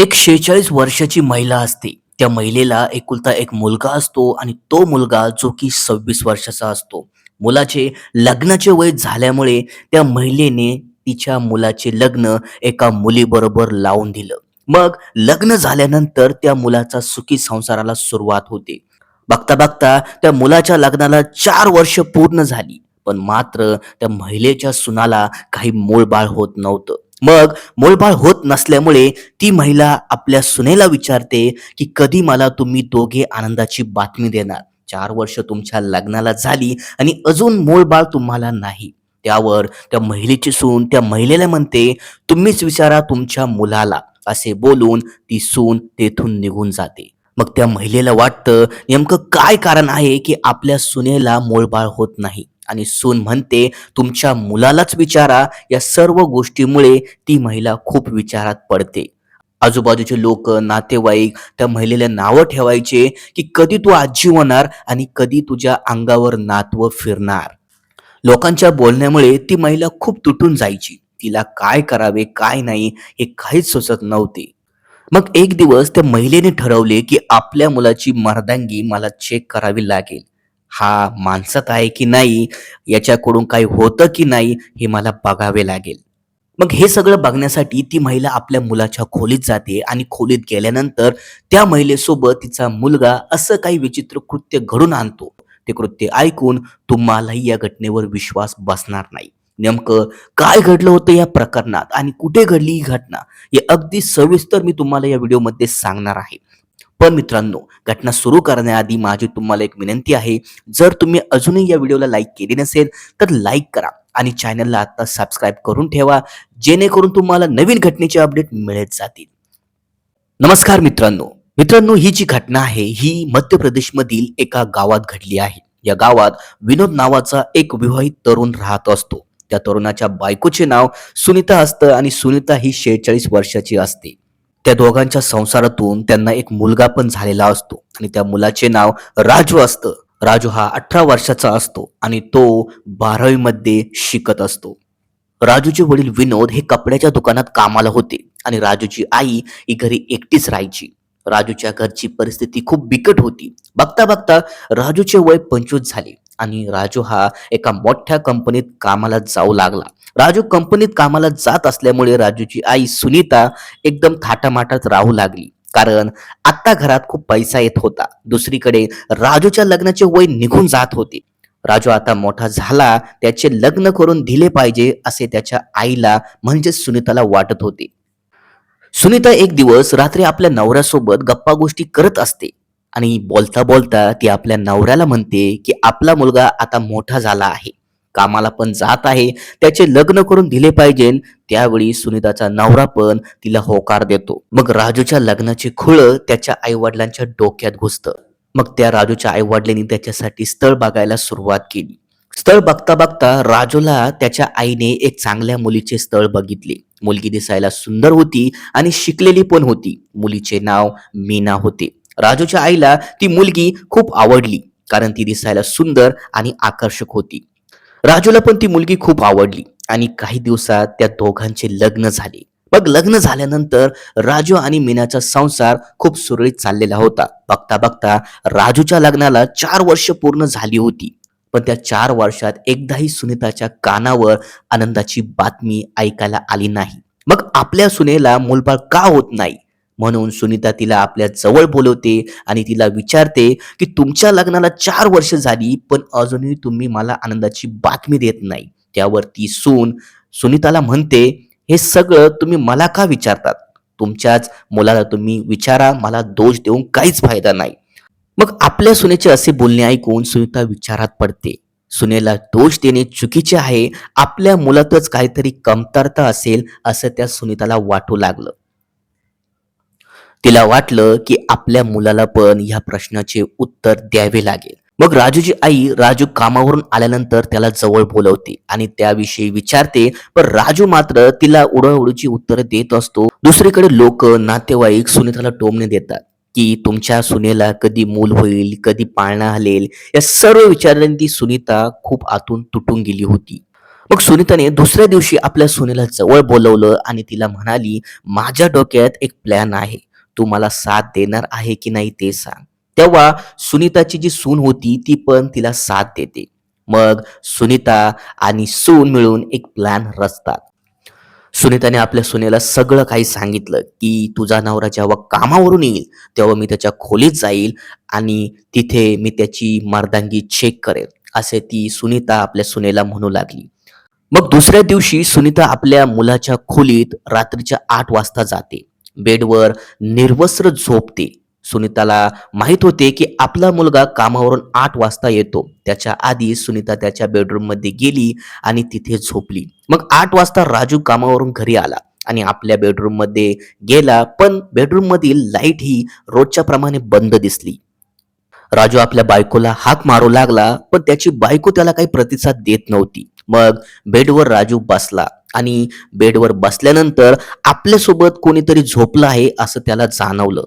एक 46 वर्षाची महिला असते. त्या महिलेला एकुलता एक मुलगा असतो आणि तो मुलगा जो की 26 वर्षाचा असतो. मुलाचे लग्नाचे वय झाल्यामुळे त्या महिलेने तिच्या मुलाचे लग्न एका मुलीबरोबर लावून दिलं. मग लग्न झाल्यानंतर त्या मुलाचा सुखी संसाराला सुरुवात होते. बघता बघता त्या मुलाच्या लग्नाला 4 वर्ष पूर्ण झाली. पण मात्र त्या महिलेच्या सुनाला काही मूलबाळ होत नव्हतं. मग मूलबाळ होत नसल्यामुळे ती महिला आपल्या सुनेला विचारते, की कधी मला तुम्ही दोघे आनंदाची बातमी देणार? 4 वर्ष तुमच्या लग्नाला झाली आणि अजून मूलबाळ तुम्हाला नाही. त्यावर त्या महिलेची सून त्या महिलेला म्हणते, तुम्हीच विचारा तुमच्या मुलाला. असे बोलून ती सून तेथून निघून जाते. मग त्या महिलेला वाटतं नेमकं काय कारण आहे की आपल्या सुनेला मूलबाळ होत नाही. आणि सून म्हणते, तुमच्या मुलालाच विचारा. या सर्व गोष्टीमुळे ती महिला खूप विचारात पडते. आजूबाजूचे लोक, नातेवाईक त्या महिलेला नावं ठेवायचे, की कधी तू आजी होणार आणि कधी तुझ्या अंगावर नातवं फिरणार. लोकांच्या बोलण्यामुळे ती महिला खूप तुटून जायची. तिला काय करावे काय नाही हे काहीच सुचत नव्हते. मग एक दिवस त्या महिलेने ठरवले, की आपल्या मुलाची मर्दांगी मला चेक करावी लागेल. हा माणसात आहे की नाही, याच्याकडून काही होतं की नाही हे मला बघावे लागेल. मग हे सगळं बघण्यासाठी ती महिला आपल्या मुलाच्या खोलीत जाते आणि खोलीत गेल्यानंतर त्या महिलेसोबत तिचा मुलगा असं काही विचित्र कृत्य घडून आणतो. ते कृत्य ऐकून तुम्हालाही या घटनेवर विश्वास बसणार नाही. नेमकं काय घडलं होतं या प्रकरणात आणि कुठे घडली ही घटना, हे अगदी सविस्तर मी तुम्हाला या व्हिडिओमध्ये सांगणार आहे. पण मित्रांनो, घटना सुरू करण्याआधी माझी तुम्हाला एक विनंती आहे. जर तुम्ही अजूनही या व्हिडिओला लाईक केली नसेल तर लाईक करा आणि चॅनलला आता सबस्क्राईब करून ठेवा, जेणेकरून तुम्हाला नवीन घटनेचे अपडेट मिळत जातील. नमस्कार मित्रांनो. मित्रांनो, ही जी घटना आहे ही मध्य प्रदेशमधील एका गावात घडली आहे. या गावात विनोद नावाचा एक विवाहित तरुण राहत असतो. त्या तरुणाच्या बायकोचे नाव सुनीता असतं आणि सुनीता ही 46 वर्षाची असते. त्या दोघांच्या संसारातून त्यांना एक मुलगा पण झालेला असतो आणि त्या मुलाचे नाव राजू असतं. राजू हा 18 वर्षाचा असतो आणि तो 12वी मध्ये शिकत असतो. राजूचे वडील विनोद हे कपड्याच्या दुकानात कामाला होते आणि राजूची आई ही घरी एकटीच राहायची. राजूच्या घरची परिस्थिती खूप बिकट होती. बघता बघता राजूचे वय 25 झाले आणि राजू हा एका मोठ्या कंपनीत कामाला जाऊ लागला. राजू कंपनीत कामाला जात असल्यामुळे राजूची आई सुनीता एकदम थाटामाटात राहू लागली, कारण आता घरात खूप पैसा येत होता. दुसरीकडे राजूच्या लग्नाचे वय निघून जात होते. राजू आता मोठा झाला, त्याचे लग्न करून दिले पाहिजे असे त्याच्या आईला म्हणजे सुनीताला वाटत होते. सुनीता एक दिवस रात्री आपल्या नवऱ्यासोबत गप्पा गोष्टी करत असते आणि बोलता बोलता ती आपल्या नवऱ्याला म्हणते, की आपला मुलगा आता मोठा झाला आहे, कामाला पण जात आहे, त्याचे लग्न करून दिले पाहिजे. त्यावेळी सुनीताचा नवरा पण तिला होकार देतो. मग राजूच्या लग्नाचे खूळ त्याच्या आई वडिलांच्या डोक्यात घुसतं. मग त्या राजूच्या आई वडिलांनी त्याच्यासाठी स्थळ बघायला सुरुवात केली. स्थळ बघता बघता राजूला त्याच्या आईने एक चांगल्या मुलीचे स्थळ बघितले. मुलगी दिसायला सुंदर होती आणि शिकलेली पण होती. मुलीचे नाव मीना होते. राजूच्या आईला ती मुलगी खूप आवडली, कारण ती दिसायला सुंदर आणि आकर्षक होती. राजूला पण ती मुलगी खूप आवडली आणि काही दिवसात त्या दोघांचे लग्न झाले. मग लग्न झाल्यानंतर राजू आणि मीनाचा संसार खूप सुरळीत चाललेला होता. बघता बघता राजूच्या लग्नाला 4 वर्ष पूर्ण झाली होती. पण त्या 4 वर्षात एकदाही सुनीताच्या कानावर आनंदाची बातमी ऐकायला आली नाही. मग आपल्या सुनेला मूलबाळ का होत नाही, म्हणून सुनीता तिला आपल्या जवळ बोलवते आणि तिला विचारते, की तुमच्या लग्नाला 4 वर्ष झाली पण अजूनही तुम्ही मला आनंदाची बातमी देत नाही. त्यावर ती सून सुनीताला म्हणते, हे सगळं तुम्ही मला का विचारतात? तुमच्याच मुलाला तुम्ही विचारा, मला दोष देऊन काहीच फायदा नाही. मग आपल्या सुनेचे असे बोलणे ऐकून सुनीता विचारात पडते. सुनेला दोष देणे चुकीचे आहे, आपल्या मुलातच काहीतरी कमतरता असेल असं त्या सुनीताला वाटू लागलं. तिला वाटलं, की आपल्या मुलाला पण ह्या प्रश्नाचे उत्तर द्यावे लागेल. मग राजूची आई राजू कामावरून आल्यानंतर त्याला जवळ बोलवते आणि त्याविषयी विचारते, पण राजू मात्र तिला उडवाउडवीची उत्तरं देत असतो. दुसरीकडे लोक, नातेवाईक सुनीताला टोमणे देतात, की तुमच्या सुनेला कधी मूल होईल, कधी पाळणा हलेल. या सर्व विचारांनी ती सुनीता खूप आतून तुटून गेली होती. मग सुनीताने दुसऱ्या दिवशी आपल्या सुनेला जवळ बोलवलं आणि तिला म्हणाली, "माझ्या डोक्यात एक प्लॅन आहे. तू मला साथ देणार आहे की नाही ते सांग." तेव्हा सुनीताची जी सून होती ती पण तिला साथ देते. मग सुनीता आणि सून मिळून एक प्लॅन रचतात. सुनीताने आपल्या सुनेला सगळं काही सांगितलं, की "तुझा नवरा जेव्हा कामावरून येईल, तेव्हा मी त्याच्या खोलीत जाईल आणि तिथे मी त्याची मर्दांगी चेक करेल." असे ती सुनीता आपल्या सुनेला म्हणू लागली. मग दुसऱ्या दिवशी सुनीता आपल्या मुलाच्या खोलीत रात्रीच्या 8 वाजता जाते. बेडवर निर्वस्त्र झोपते. सुनीताला माहित होते, की आपला मुलगा कामावरून 8 वाजता येतो. त्याच्या आधी सुनीता त्याच्या बेडरूममध्ये गेली आणि तिथे झोपली. मग 8 वाजता राजू कामावरून घरी आला आणि आपल्या बेडरूममध्ये गेला, पण बेडरूममधील लाईट ही रोजच्या प्रमाणे बंद दिसली. राजू आपल्या बायकोला हाक मारू लागला, पण त्याची बायको त्याला काही प्रतिसाद देत नव्हती. मग बेडवर राजू बसला आणि बेडवर बसल्यानंतर आपल्यासोबत कोणीतरी झोपलं आहे असं त्याला जाणवलं.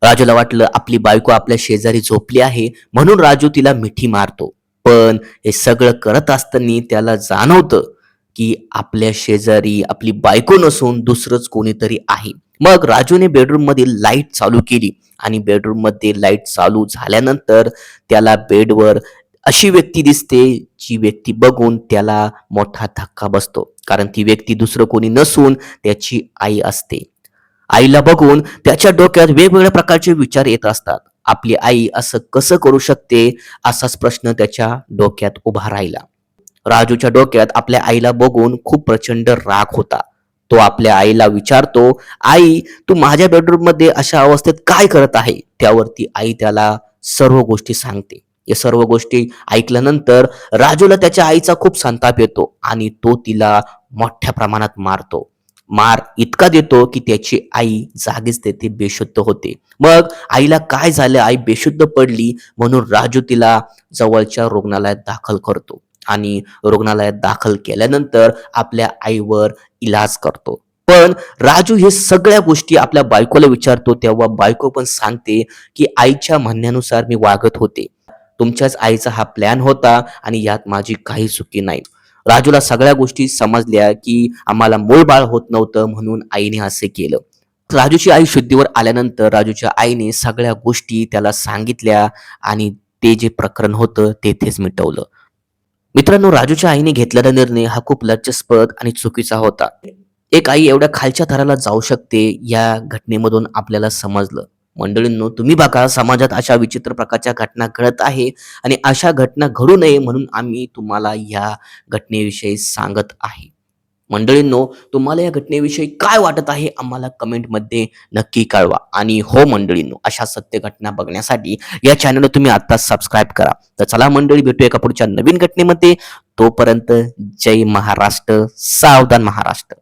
राजूला वाटलं आपली बायको आपल्या शेजारी झोपली आहे म्हणून राजू तिला मिठी मारतो. पण हे सगळं करत असताना त्याला जाणवतं की आपल्या शेजारी आपली बायको नसून दुसरंच कोणीतरी आहे. मग राजूने बेडरूम मधील लाईट चालू केली आणि बेडरूम मध्ये लाईट चालू झाल्यानंतर त्याला बेडवर अशी व्यक्ती दिसते, जी व्यक्ती बघून त्याला मोठा धक्का बसतो. कारण ती व्यक्ती दुसरं कोणी नसून त्याची आई असते. आईला बघून त्याच्या डोक्यात वेगवेगळ्या प्रकारचे विचार येत असतात. आपली आई असं कसं करू शकते, असाच प्रश्न त्याच्या डोक्यात उभा राहिला. राजूच्या डोक्यात आपल्या आईला बघून खूप प्रचंड राग होता. तो आपल्या आईला विचारतो, "आई, तू माझ्या बेडरूम मध्ये अशा अवस्थेत काय करत आहे?" त्यावरती आई त्याला सर्व गोष्टी सांगते. या सर्व गोष्टी ऐकल्यानंतर राजूला त्याच्या आईचा खूप संताप येतो आणि तो तिला मोठ्या प्रमाणात मारतो. मार इतका देतो की त्याची आई जागीच तेथे बेशुद्ध होते. मग आईला काय झालं, आई बेशुद्ध पडली म्हणून राजू तिला जवळच्या रुग्णालयात दाखल करतो आणि रुग्णालयात दाखल केल्यानंतर आपल्या आईवर इलाज करतो. पण राजू हे सगळ्या गोष्टी आपल्या बायकोला विचारतो तेव्हा बायको पण सांगते की आईच्या म्हणण्यानुसार मी वागत होते. तुमच्याच आईचा हा प्लॅन होता आणि यात माझी काही चुकी नाही. राजूला सगळ्या गोष्टी समजल्या की आम्हाला मूळबाळ होत नव्हतं म्हणून आईने असे केलं. राजूची आई शुद्धीवर आल्यानंतर राजूच्या आईने सगळ्या गोष्टी त्याला सांगितल्या आणि ते जे प्रकरण होतं तेथेच मिटवलं. मित्रांनो, राजूच्या आईने घेतलेला निर्णय हा खूप लज्जास्पद आणि चुकीचा होता. एक आई एवढ्या खालच्या थराला जाऊ शकते या घटनेमधून आपल्याला समजलं. मंडळींनो, तुम्ही बघा समाजात अशा विचित्र प्रकारच्या घटना घडत आहे आणि अशा घटना घडू नये म्हणून आम्ही तुम्हाला या घटनेविषयी सांगत आहे. मंडळींनो, तुम्हाला या घटनेविषयी काय वाटत आहे आम्हाला कमेंटमध्ये नक्की कळवा. आणि हो मंडळींनो, अशा सत्य घटना बघण्यासाठी या चॅनलला तुम्ही आत्ताच सबस्क्राईब करा. तर चला मंडळी, भेटूया एका पुढच्या नवीन घटनेमध्ये. तोपर्यंत जय महाराष्ट्र, सावधान महाराष्ट्र.